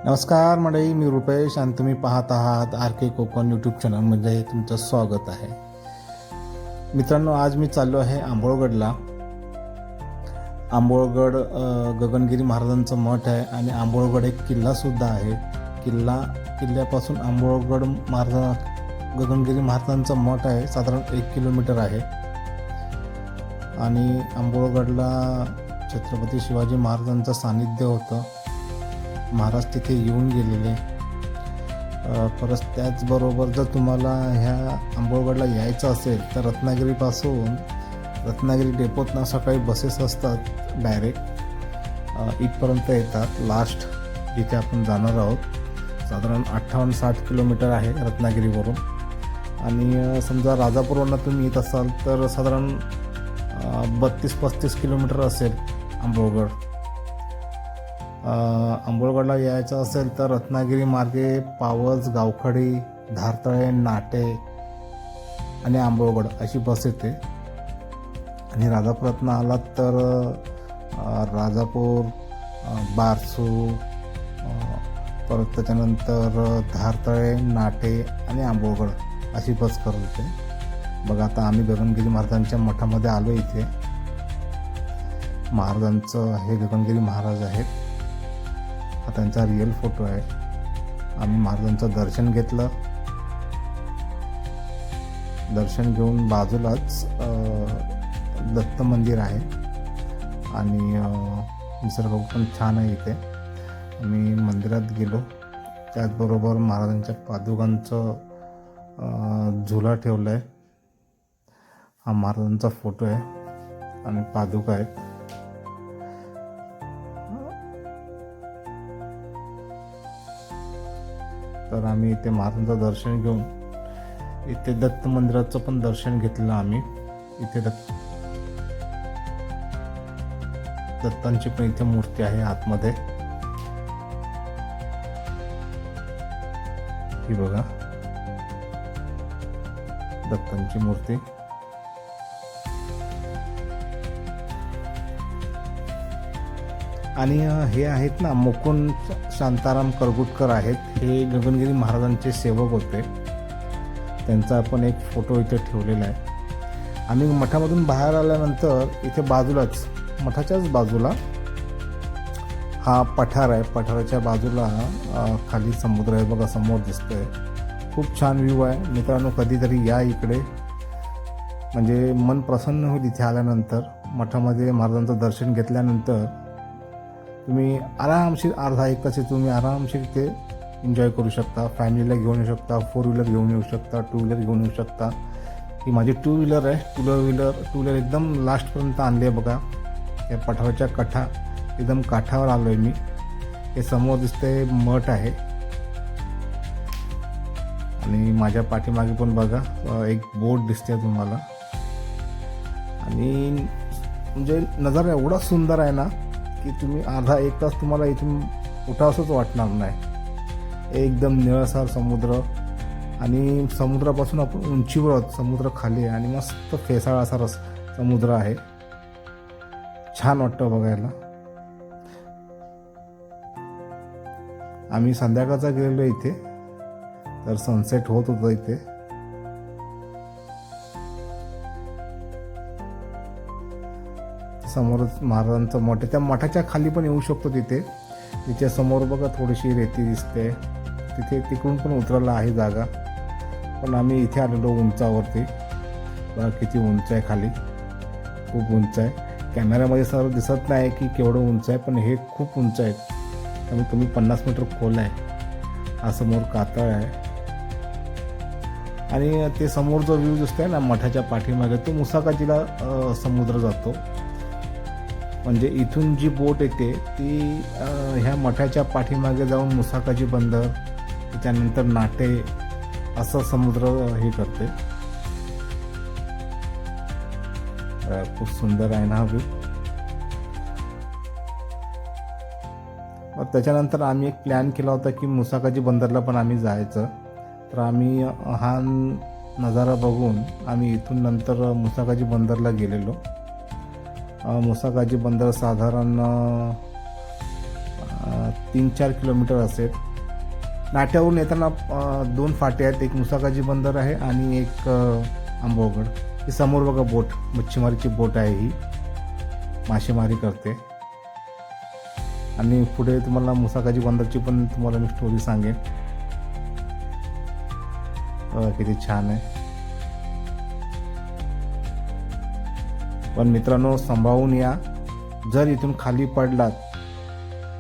नमस्कार मंडळी, मी रुपेश आणि तुम्ही पाहत आहात आर के कोकण यूट्यूब चॅनलमध्ये तुमचं स्वागत आहे. मित्रांनो, आज मी चाललो आहे आंबोळगडला. आंबोळगड गगनगिरी महाराजांचं मठ आहे आणि आंबोळगड एक किल्लासुद्धा आहे. किल्ल्यापासून आंबोळगड गगनगिरी महाराजांचं मठ आहे, साधारण 1 किलोमीटर आहे. आणि आंबोळगडला छत्रपती शिवाजी महाराजांचं सानिध्य होतं. महाराज तिथे येऊन गेलेले. परत त्याचबरोबर जर तुम्हाला ह्या आंबोळगडला यायचं असेल तर रत्नागिरी डेपोतनं सकाळी बसेस असतात डायरेक्ट इथपर्यंत येतात. लास्ट जिथे आपण जाणार आहोत साधारण 58-60 किलोमीटर आहे रत्नागिरीवरून. आणि समजा राजापूरवरून तुम्ही येत असाल तर साधारण 32-35 किलोमीटर असेल आंबोळगड. आंबोळगडला यायचं असेल तर रत्नागिरी मार्गे पावस, गावखडी, धारतळे, नाटे आणि आंबोळगड अशी बस येते. आणि राजापुरातनं आलात तर राजापूर, बारसू, परत त्याच्यानंतर धारतळे, नाटे आणि आंबोळगड अशी बस करते. बघा, आता आम्ही गगनगिरी महाराजांच्या मठामध्ये आलो. इथे महाराजांचं हे गगनगिरी महाराज आहेत. हा त्यांचा रिअल फोटो आहे. आम्ही महाराजांचं दर्शन घेतलं. दर्शन घेऊन बाजूलाच दत्त मंदिर आहे आणि निसर्ग पण छान आहे इथे. आम्ही मंदिरात गेलो. त्याचबरोबर महाराजांच्या पादुकांचं झुला ठेवला आहे. हा महाराजांचा फोटो आहे आणि पादुका आहेत. तर आम्ही इथे महाराजांचं दर्शन घेऊन इथे दत्त मंदिराचं पण दर्शन घेतलं आम्ही. इथे दत्तांची पण इथे मूर्ती आहे आतमध्ये. ही बघा, दत्तांची मूर्ती. आणि हे आहेत ना, मुकुंद शांताराम करगुटकर आहेत. हे गगनगिरी महाराजांचे सेवक होते. त्यांचा आपण एक फोटो इथे ठेवलेला आहे. आम्ही मठामधून बाहेर आल्यानंतर इथे बाजूलाच, मठाच्याच बाजूला हा पठार आहे. पठाराच्या बाजूला खाली समुद्र आहे. बघा, समोर दिसतोय. खूप छान व्ह्यू आहे. मित्रांनो, कधीतरी या इकडे, म्हणजे मन प्रसन्न होईल इथे आल्यानंतर. मठामध्ये महाराजांचं दर्शन घेतल्यानंतर तुम्ही आरामशीर अर्धा 1 तास तुम्ही आरामशीर इथे एन्जॉय करू शकता. फॅमिलीला घेऊन येऊ शकता, 4 व्हीलर घेऊन येऊ शकता, 2 व्हीलर घेऊन येऊ शकता. ही माझी 2 व्हीलर आहे. 2 व्हीलर एकदम लास्टपर्यंत आणली आहे. बघा, या पठाराच्या एकदम काठावर आलो आहे मी. हे समोर दिसतंय मठ आहे. आणि माझ्या पाठीमागे पण बघा एक बोट दिसते तुम्हाला. आणि म्हणजे नजारा एवढा सुंदर आहे ना की तुम्ही अर्धा 1 तास तुम्हाला इथून उठावंसंच वाटणार नाही. एकदम निळसर समुद्र आणि समुद्रापासून आपण उंचीवर आहोत. समुद्र खाली आहे आणि मस्त फेसाळ असा समुद्र आहे. छान वाटतं बघायला. आम्ही संध्याकाळचा गेलेलो इथे, तर सनसेट होत होतं इथे. समोरच महाराजांचं मठ आहे. त्या मठाच्या खाली पण येऊ शकतो तिथे समोर बघा थोडीशी रेती दिसते. तिकडून पण उतरायला आहे जागा. पण आम्ही इथे आलेलो उंचावरती. बघा किती उंच आहे खाली, खूप उंच आहे. कॅमेऱ्यामध्ये सर दिसत नाही की केवढं उंच आहे, पण हे खूप उंच आहे. कमी 50 मीटर खोल आहे. हा समोर कातळ आहे. आणि ते समोर जो व्ह्यू दिसतोय ना मठाच्या पाठीमागे, तो मुसाकाजीला समुद्र जातो. म्हणजे इथून जी बोट येते ती ह्या मठाच्या पाठीमागे जाऊन मुसाकाजी बंदर, त्याच्यानंतर नाटे असं समुद्र हे करते. खूप सुंदर आहे ना हा व्ह्यू. त्याच्यानंतर आम्ही एक प्लॅन केला होता की मुसाकाजी बंदरला पण आम्ही जायचं. तर आम्ही हा नजारा बघून आम्ही इथून नंतर मुसाकाजी बंदरला गेलेलो. मुसाकाजी बंदर साधारण 3-4 किलोमीटर असेल. नाट्यावरून येताना 2 फाटे आहेत, एक मुसाकाजी बंदर आहे आणि एक आंबोळगड. ही समोर बघा बोट, मच्छीमारीची बोट आहे, ही मासेमारी करते. आणि पुढे तुम्हाला मुसाकाजी बंदरची पण तुम्हाला मी स्टोरी सांगेन. किती छान आहे. पण मित्रांनो, सांभाळून या. जर इथून खाली पडलात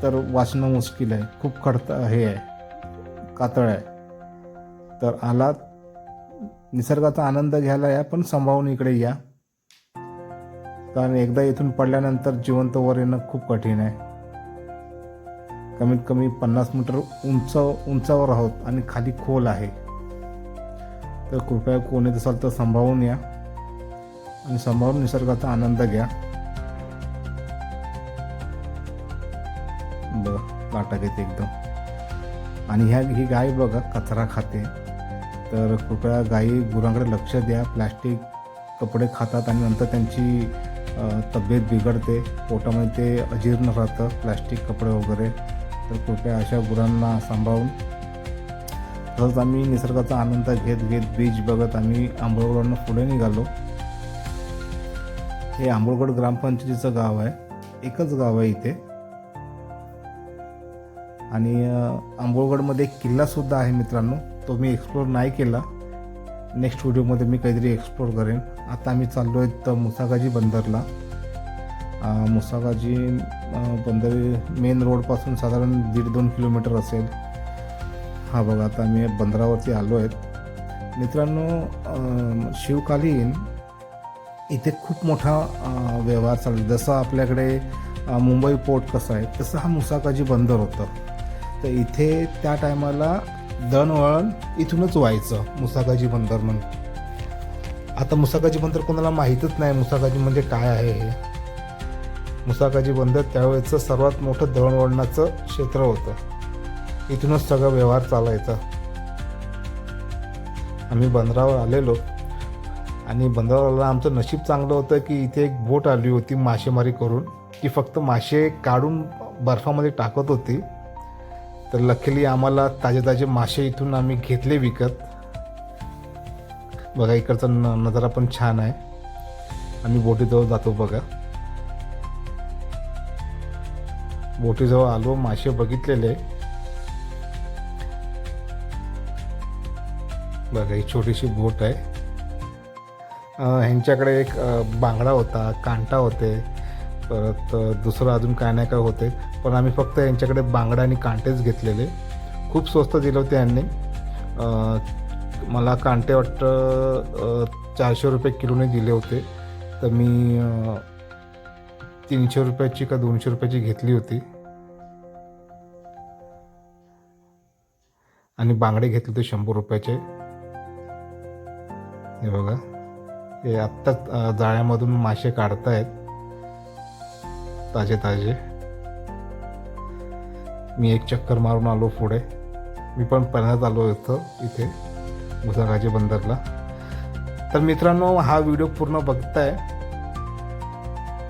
तर वाचणं मुश्किल आहे. खूप हे आहे, कातळ आहे. तर आलात निसर्गाचा आनंद घ्यायला या, पण सांभाळून इकडे या. कारण एकदा इथून पडल्यानंतर जिवंत वर येणं खूप कठीण आहे. कमीत कमी 50 मीटर उंचावर आहोत आणि खाली खोल आहे. तर कृपया कोणी असाल तर सांभाळून या आणि सांभाळून निसर्गाचा आनंद घ्या. लाटा घेते एकदम. आणि ही गाय बघा कचरा खाते. तर कृपया गायी गुरांकडे लक्ष द्या. प्लॅस्टिक कपडे खातात आणि नंतर त्यांची तब्येत बिघडते, पोटामध्ये ते अजीर्ण राहतं प्लॅस्टिक कपडे वगैरे. तर कृपया अशा गुरांना सांभाळून. तसंच आम्ही निसर्गाचा आनंद घेत बीच बघत आम्ही आंबोळगडनं पुढे निघालो. हे आंबोळगड ग्रामपंचायतीचं गाव आहे, एकच गाव आहे इथे. आणि आंबोळगडमध्ये एक किल्लासुद्धा आहे मित्रांनो, तो मी एक्सप्लोर नाही केला. नेक्स्ट व्हिडिओमध्ये मी काहीतरी एक्सप्लोर करेन. आता आम्ही चाललो आहेत मुसाकाजी बंदरला. मुसाकाजी बंदर मेन रोडपासून साधारण 1.5-2 किलोमीटर असेल. हा बघा, आता आम्ही बंदरावरती आलो आहेत मित्रांनो. शिवकालीन इथे खूप मोठा व्यवहार चालला. जसं आपल्याकडे मुंबई पोर्ट कसं आहे तसं हा मुसाकाजी बंदर होतं. तर इथे त्या टायमाला दळणवळण इथूनच व्हायचं, मुसाकाजी बंदर म्हणून. आता मुसाकाजी बंदर कोणाला माहीतच नाही मुसाकाजी म्हणजे काय आहे हे. मुसाकाजी बंदर त्यावेळेचं सर्वात मोठं दळणवळणाचं क्षेत्र होतं. इथूनच सगळा व्यवहार चालायचा. आम्ही बंदरावर आलेलो आणि बंदरावर आमचं नशीब चांगलं होतं की इथे एक बोट आली होती मासेमारी करून. ती फक्त मासे काढून बर्फामध्ये टाकत होती. तर लकीली आम्हाला ताजे मासे इथून आम्ही घेतले विकत. बघा इकडचा नजारा पण छान आहे. आम्ही बोटीजवळ जातो बघा. बोटीजवळ आलो, मासे बघितलेले. बघा ही छोटीशी बोट आहे. ह्यांच्याकडे एक बांगडा होता, कांटा होते, परत दुसरं अजून काय नाही काय होते. पण आम्ही फक्त यांच्याकडे बांगडा आणि कांटेच घेतलेले. खूप स्वस्त दिले होते यांनी. मला कांटे वाटतं 400 रुपये किलोने दिले होते. तर मी 300 रुपयाची का 200 रुपयाची घेतली होती. आणि बांगडे घेतले होते 100 रुपयाचे. हे बघा, हे आत्ताच जाळ्यामधून मासे काढतायत ताजे. मी एक चक्कर मारून आलो पुढे. मी पण पहिल्यांदाच आलो इथे मुसाकाजी बंदरला. तर मित्रांनो, हा व्हिडिओ पूर्ण बघताय.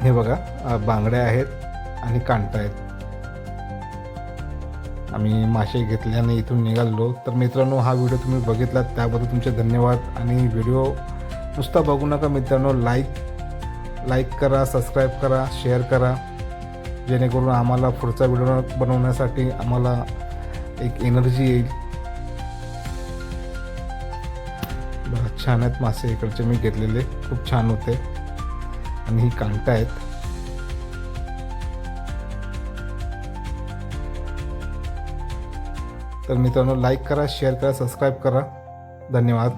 हे बघा, बांगड्या आहेत आणि कांटा आहेत. आम्ही मासे घेतल्याने इथून निघालो. तर मित्रांनो, हा व्हिडिओ तुम्ही बघितलात त्याबद्दल तुमचे धन्यवाद. आणि व्हिडिओ नुसता बघू नका मित्रांनो, लाईक करा, सबस्क्राईब करा, शेअर करा, जेणेकरून आम्हाला पुढचा व्हिडिओ बनवण्यासाठी आम्हाला एक एनर्जी येईल. बरं छान आहेत मासे इकडचे मी घेतलेले, खूप छान होते. आणि ही कांटा आहेत. तर मित्रांनो, लाईक करा, शेअर करा, सबस्क्राईब करा. धन्यवाद.